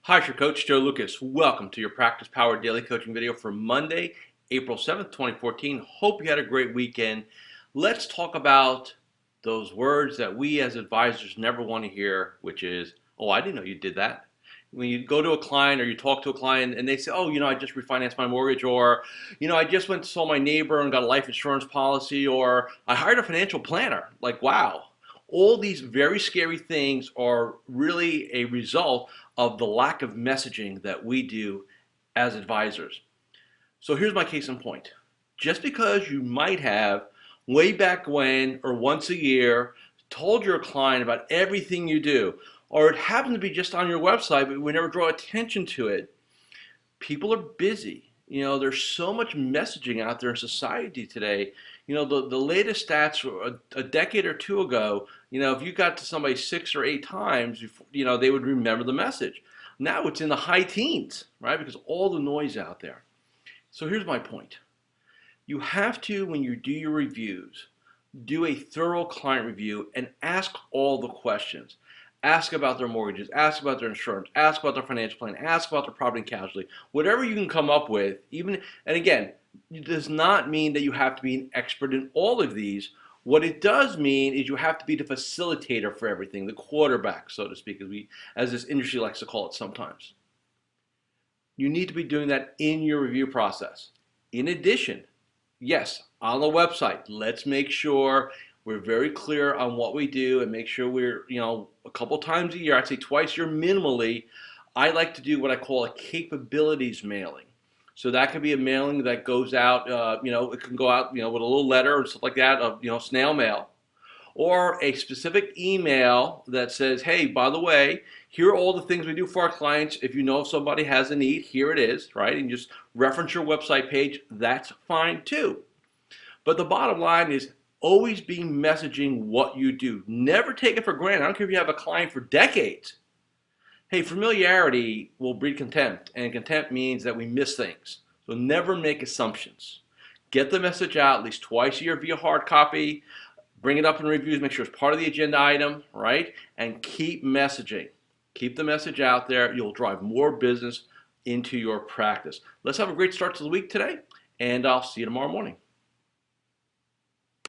Hi, it's your coach, Joe Lucas. Welcome to your Practice Power Daily Coaching video for Monday, April 7th, 2014. Hope you had a great weekend. Let's talk about those words that we as advisors never want to hear, which is, oh, I didn't know you did that. When you go to a client or you talk to a client and they say, oh, I just refinanced my mortgage, or, I just went to saw my neighbor and got a life insurance policy, or I hired a financial planner. Like, wow. All these very scary things are really a result of the lack of messaging that we do as advisors. So here's my case in point. Just because you might have, way back when or once a year, told your client about everything you do, or it happened to be just on your website, but we never draw attention to it, people are busy. There's so much messaging out there in society today. The latest stats a decade or two ago, if you got to somebody 6 or 8 times, they would remember the message. Now it's in the high teens, right? Because all the noise out there. So here's my point. You have to, when you do your reviews, do a thorough client review and ask all the questions. Ask about their mortgages, ask about their insurance, ask about their financial plan, ask about their property and casualty, whatever you can come up with. And again, it does not mean that you have to be an expert in all of these. What it does mean is you have to be the facilitator for everything, the quarterback, so to speak, as this industry likes to call it sometimes. You need to be doing that in your review process. In addition, yes, on the website, let's make sure we're very clear on what we do and make sure we're, a couple times a year, I'd say twice a year minimally, I like to do what I call a capabilities mailing. So that could be a mailing that goes out, it can go out, with a little letter and stuff like that, of, snail mail, or a specific email that says, hey, by the way, here are all the things we do for our clients. If you know if somebody has a need, here it is, right? And just reference your website page. That's fine too. But the bottom line is always be messaging what you do. Never take it for granted. I don't care if you have a client for decades. Hey, familiarity will breed contempt, and contempt means that we miss things. So never make assumptions. Get the message out at least twice a year via hard copy. Bring it up in reviews, make sure it's part of the agenda item, right? And keep messaging. Keep the message out there. You'll drive more business into your practice. Let's have a great start to the week today, and I'll see you tomorrow morning.